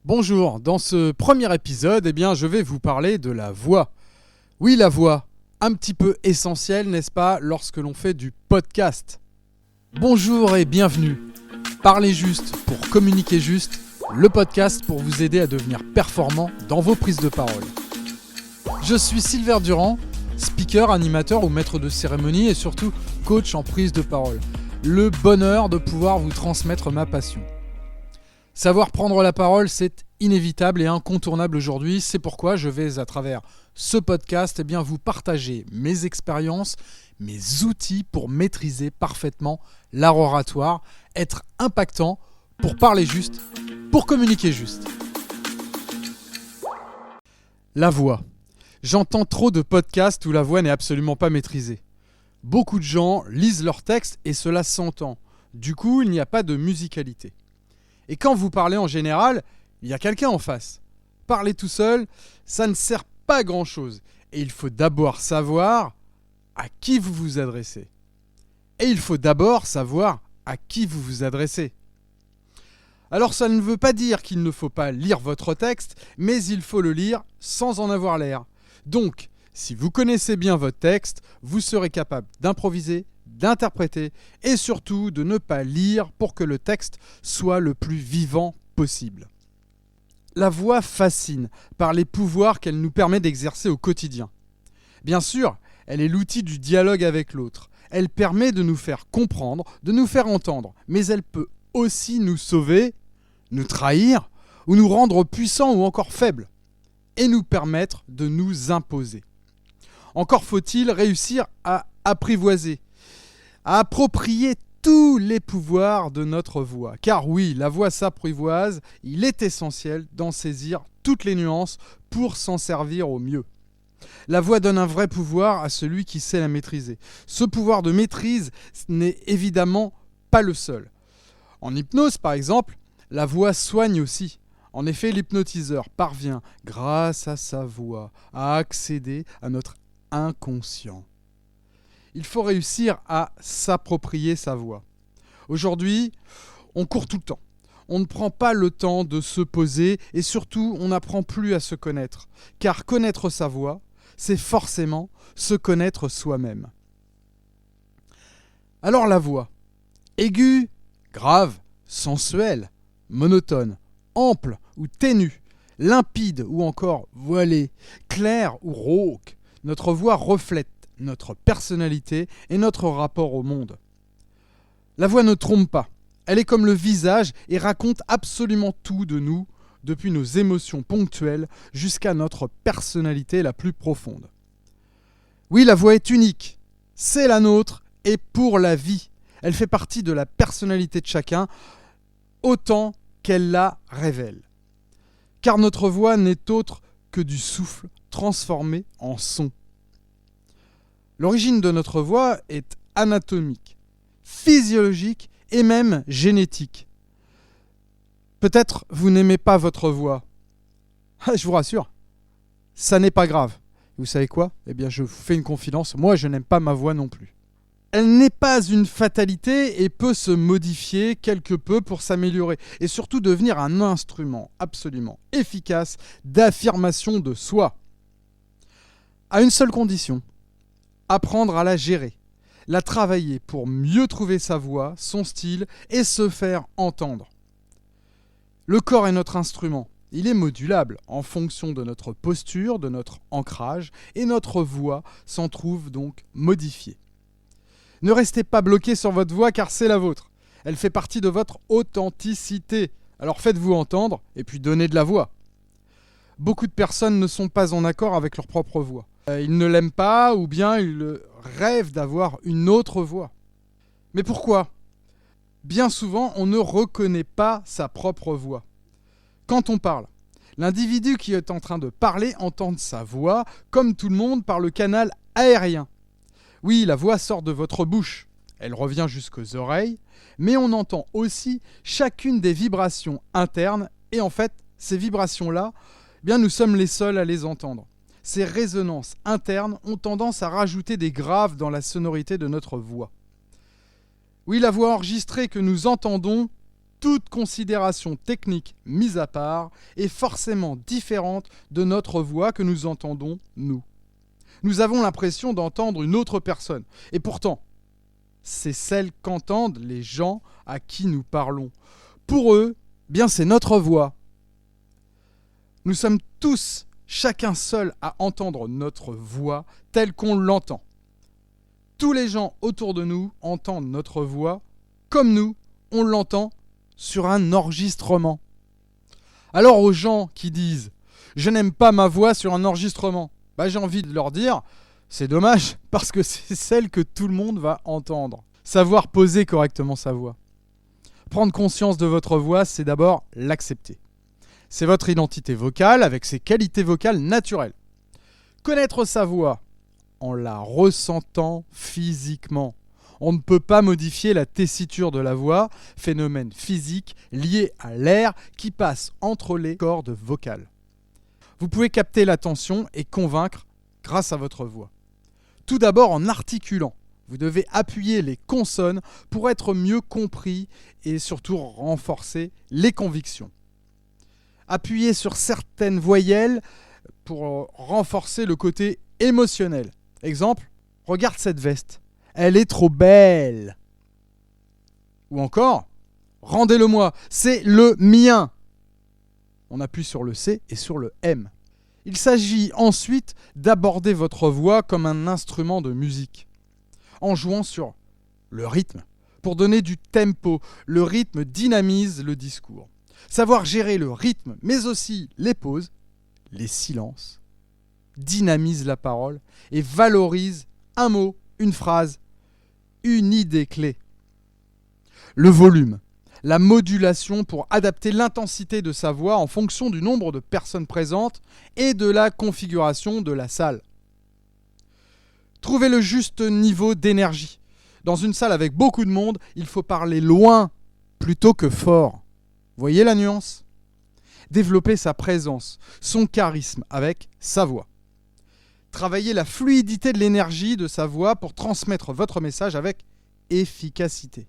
Bonjour, dans ce premier épisode, je vais vous parler de la voix. Oui, la voix, un petit peu essentielle, n'est-ce pas, lorsque l'on fait du podcast. Bonjour et bienvenue. Parlez juste pour communiquer juste, le podcast pour vous aider à devenir performant dans vos prises de parole. Je suis Silver Durand, speaker, animateur ou maître de cérémonie et surtout coach en prise de parole. Le bonheur de pouvoir vous transmettre ma passion. Savoir prendre la parole, c'est inévitable et incontournable aujourd'hui. C'est pourquoi je vais, à travers ce podcast, vous partager mes expériences, mes outils pour maîtriser parfaitement l'art oratoire, être impactant, pour parler juste, pour communiquer juste. La voix. J'entends trop de podcasts où la voix n'est absolument pas maîtrisée. Beaucoup de gens lisent leurs textes et cela s'entend. Du coup, il n'y a pas de musicalité. Et quand vous parlez en général, il y a quelqu'un en face. Parler tout seul, ça ne sert pas à grand-chose. Et il faut d'abord savoir à qui vous vous adressez. Et il faut d'abord savoir à qui vous vous adressez. Alors ça ne veut pas dire qu'il ne faut pas lire votre texte, mais il faut le lire sans en avoir l'air. Donc, si vous connaissez bien votre texte, vous serez capable d'improviser, d'interpréter et surtout de ne pas lire pour que le texte soit le plus vivant possible. La voix fascine par les pouvoirs qu'elle nous permet d'exercer au quotidien. Bien sûr, elle est l'outil du dialogue avec l'autre. Elle permet de nous faire comprendre, de nous faire entendre, mais elle peut aussi nous sauver, nous trahir ou nous rendre puissants ou encore faibles et nous permettre de nous imposer. Encore faut-il réussir à apprivoiser, à approprier tous les pouvoirs de notre voix. Car oui, la voix s'apprivoise, il est essentiel d'en saisir toutes les nuances pour s'en servir au mieux. La voix donne un vrai pouvoir à celui qui sait la maîtriser. Ce pouvoir de maîtrise n'est évidemment pas le seul. En hypnose, par exemple, la voix soigne aussi. En effet, l'hypnotiseur parvient, grâce à sa voix, à accéder à notre inconscient. Il faut réussir à s'approprier sa voix. Aujourd'hui, on court tout le temps. On ne prend pas le temps de se poser et surtout, on n'apprend plus à se connaître. Car connaître sa voix, c'est forcément se connaître soi-même. Alors la voix, aiguë, grave, sensuelle, monotone, ample ou ténue, limpide ou encore voilée, claire ou rauque, notre voix reflète notre personnalité et notre rapport au monde. La voix ne trompe pas. Elle est comme le visage et raconte absolument tout de nous, depuis nos émotions ponctuelles jusqu'à notre personnalité la plus profonde. Oui, la voix est unique. C'est la nôtre et pour la vie. Elle fait partie de la personnalité de chacun autant qu'elle la révèle. Car notre voix n'est autre que du souffle transformé en son. L'origine de notre voix est anatomique, physiologique et même génétique. Peut-être vous n'aimez pas votre voix. Je vous rassure, ça n'est pas grave. Vous savez quoi ? Je vous fais une confidence, moi je n'aime pas ma voix non plus. Elle n'est pas une fatalité et peut se modifier quelque peu pour s'améliorer et surtout devenir un instrument absolument efficace d'affirmation de soi. À une seule condition. Apprendre à la gérer, la travailler pour mieux trouver sa voix, son style et se faire entendre. Le corps est notre instrument. Il est modulable en fonction de notre posture, de notre ancrage et notre voix s'en trouve donc modifiée. Ne restez pas bloqué sur votre voix car c'est la vôtre. Elle fait partie de votre authenticité. Alors faites-vous entendre et puis donnez de la voix. Beaucoup de personnes ne sont pas en accord avec leur propre voix. Ils ne l'aiment pas ou bien ils rêvent d'avoir une autre voix. Mais pourquoi ? Bien souvent, on ne reconnaît pas sa propre voix. Quand on parle, l'individu qui est en train de parler entend sa voix, comme tout le monde, par le canal aérien. Oui, la voix sort de votre bouche. Elle revient jusqu'aux oreilles, mais on entend aussi chacune des vibrations internes. Et en fait, ces vibrations-là, nous sommes les seuls à les entendre. Ces résonances internes ont tendance à rajouter des graves dans la sonorité de notre voix. Oui, la voix enregistrée que nous entendons toute considération technique mise à part, est forcément différente de notre voix que nous entendons, nous. Nous avons l'impression d'entendre une autre personne. Et pourtant, c'est celle qu'entendent les gens à qui nous parlons. Pour eux, bien c'est notre voix. Nous sommes tous, chacun seul, à entendre notre voix telle qu'on l'entend. Tous les gens autour de nous entendent notre voix comme nous, on l'entend sur un enregistrement. Alors aux gens qui disent « Je n'aime pas ma voix sur un enregistrement », j'ai envie de leur dire « C'est dommage parce que c'est celle que tout le monde va entendre ». Savoir poser correctement sa voix. Prendre conscience de votre voix, c'est d'abord l'accepter. C'est votre identité vocale avec ses qualités vocales naturelles. Connaître sa voix en la ressentant physiquement. On ne peut pas modifier la tessiture de la voix, phénomène physique lié à l'air qui passe entre les cordes vocales. Vous pouvez capter l'attention et convaincre grâce à votre voix. Tout d'abord en articulant. Vous devez appuyer les consonnes pour être mieux compris et surtout renforcer les convictions. Appuyez sur certaines voyelles pour renforcer le côté émotionnel. Exemple, regarde cette veste. Elle est trop belle. Ou encore, rendez-le-moi, c'est le mien. On appuie sur le C et sur le M. Il s'agit ensuite d'aborder votre voix comme un instrument de musique, en jouant sur le rythme. Pour donner du tempo, le rythme dynamise le discours. Savoir gérer le rythme, mais aussi les pauses, les silences, dynamise la parole et valorise un mot, une phrase, une idée clé. Le volume, la modulation pour adapter l'intensité de sa voix en fonction du nombre de personnes présentes et de la configuration de la salle. Trouver le juste niveau d'énergie. Dans une salle avec beaucoup de monde, il faut parler loin plutôt que fort. Voyez la nuance ? Développer sa présence, son charisme avec sa voix. Travailler la fluidité de l'énergie de sa voix pour transmettre votre message avec efficacité.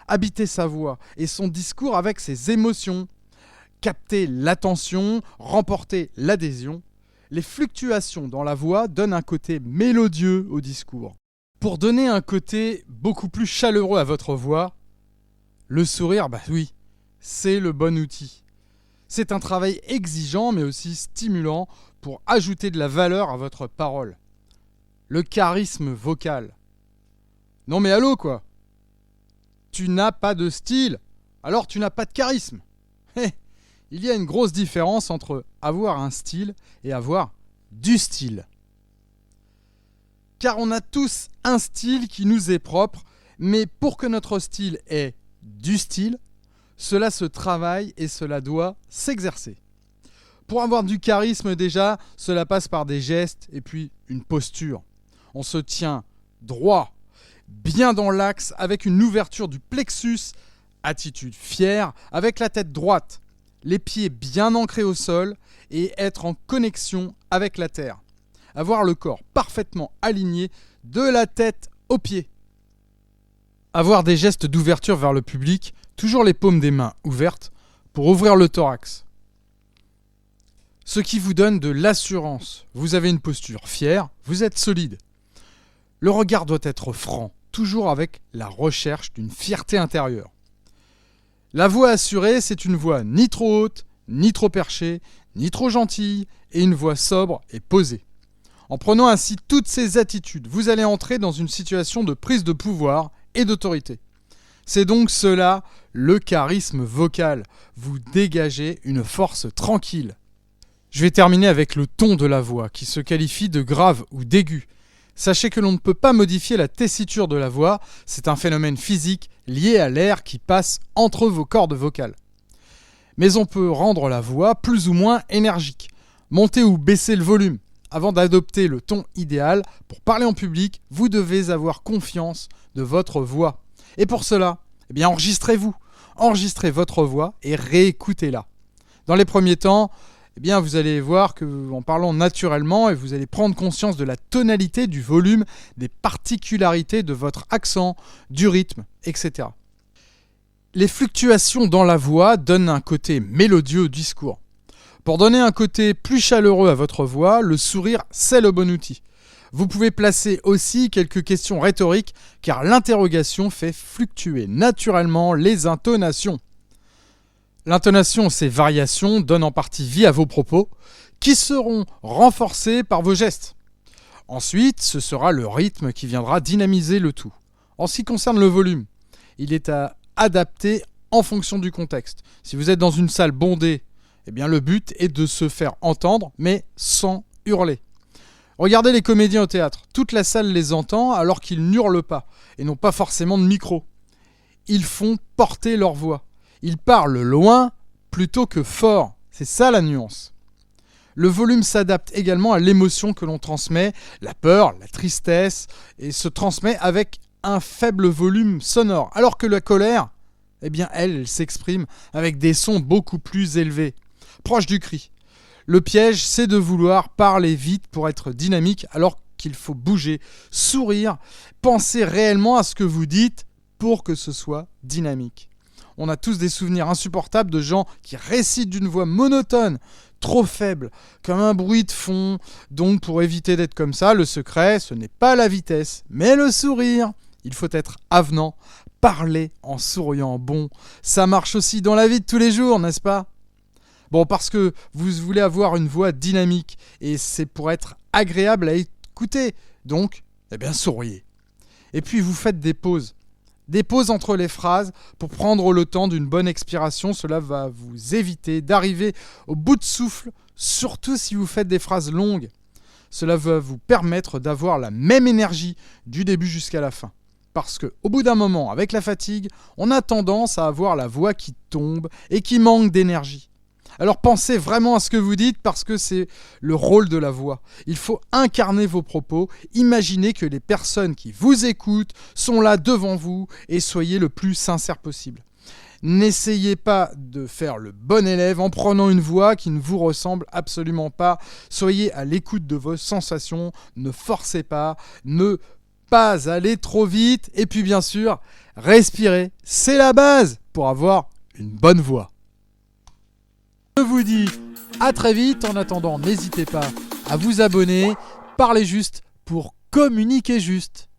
Habiter sa voix et son discours avec ses émotions. Capter l'attention, remporter l'adhésion. Les fluctuations dans la voix donnent un côté mélodieux au discours. Pour donner un côté beaucoup plus chaleureux à votre voix, le sourire, oui, c'est le bon outil. C'est un travail exigeant mais aussi stimulant pour ajouter de la valeur à votre parole. Le charisme vocal. Non mais allô quoi ? Tu n'as pas de style, alors tu n'as pas de charisme. Il y a une grosse différence entre avoir un style et avoir du style. Car on a tous un style qui nous est propre, mais pour que notre style ait du style, cela se travaille et cela doit s'exercer. Pour avoir du charisme déjà, cela passe par des gestes et puis une posture. On se tient droit, bien dans l'axe, avec une ouverture du plexus, attitude fière, avec la tête droite, les pieds bien ancrés au sol et être en connexion avec la terre. Avoir le corps parfaitement aligné de la tête aux pieds. Avoir des gestes d'ouverture vers le public, toujours les paumes des mains ouvertes pour ouvrir le thorax. Ce qui vous donne de l'assurance. Vous avez une posture fière, vous êtes solide. Le regard doit être franc, toujours avec la recherche d'une fierté intérieure. La voix assurée, c'est une voix ni trop haute, ni trop perchée, ni trop gentille, et une voix sobre et posée. En prenant ainsi toutes ces attitudes, vous allez entrer dans une situation de prise de pouvoir et d'autorité. C'est donc cela, le charisme vocal. Vous dégagez une force tranquille. Je vais terminer avec le ton de la voix, qui se qualifie de grave ou d'aigu. Sachez que l'on ne peut pas modifier la tessiture de la voix, c'est un phénomène physique lié à l'air qui passe entre vos cordes vocales. Mais on peut rendre la voix plus ou moins énergique, monter ou baisser le volume. Avant d'adopter le ton idéal, pour parler en public, vous devez avoir confiance de votre voix. Et pour cela, enregistrez-vous. Enregistrez votre voix et réécoutez-la. Dans les premiers temps, vous allez voir qu'en parlant naturellement, et vous allez prendre conscience de la tonalité, du volume, des particularités de votre accent, du rythme, etc. Les fluctuations dans la voix donnent un côté mélodieux au discours. Pour donner un côté plus chaleureux à votre voix, le sourire, c'est le bon outil. Vous pouvez placer aussi quelques questions rhétoriques car l'interrogation fait fluctuer naturellement les intonations. L'intonation, ces variations donnent en partie vie à vos propos qui seront renforcés par vos gestes. Ensuite, ce sera le rythme qui viendra dynamiser le tout. En ce qui concerne le volume, il est à adapter en fonction du contexte. Si vous êtes dans une salle bondée, eh bien le but est de se faire entendre, mais sans hurler. Regardez les comédiens au théâtre. Toute la salle les entend alors qu'ils n'hurlent pas et n'ont pas forcément de micro. Ils font porter leur voix. Ils parlent loin plutôt que fort. C'est ça la nuance. Le volume s'adapte également à l'émotion que l'on transmet, la peur, la tristesse, et se transmet avec un faible volume sonore. Alors que la colère, eh bien elle s'exprime avec des sons beaucoup plus élevés, proches du cri. Le piège, c'est de vouloir parler vite pour être dynamique alors qu'il faut bouger, sourire, penser réellement à ce que vous dites pour que ce soit dynamique. On a tous des souvenirs insupportables de gens qui récitent d'une voix monotone, trop faible, comme un bruit de fond. Donc pour éviter d'être comme ça, le secret, ce n'est pas la vitesse, mais le sourire. Il faut être avenant, parler en souriant. Bon, ça marche aussi dans la vie de tous les jours, n'est-ce pas ? Bon, parce que vous voulez avoir une voix dynamique et c'est pour être agréable à écouter. Donc, eh bien, souriez. Et puis, vous faites des pauses. Des pauses entre les phrases pour prendre le temps d'une bonne expiration. Cela va vous éviter d'arriver au bout de souffle, surtout si vous faites des phrases longues. Cela va vous permettre d'avoir la même énergie du début jusqu'à la fin. Parce qu'au bout d'un moment, avec la fatigue, on a tendance à avoir la voix qui tombe et qui manque d'énergie. Alors pensez vraiment à ce que vous dites parce que c'est le rôle de la voix. Il faut incarner vos propos, imaginez que les personnes qui vous écoutent sont là devant vous et soyez le plus sincère possible. N'essayez pas de faire le bon élève en prenant une voix qui ne vous ressemble absolument pas. Soyez à l'écoute de vos sensations, ne forcez pas, ne pas aller trop vite et puis bien sûr, respirez, c'est la base pour avoir une bonne voix. Je vous dis à très vite. En attendant, n'hésitez pas à vous abonner. Parlez juste pour communiquer juste.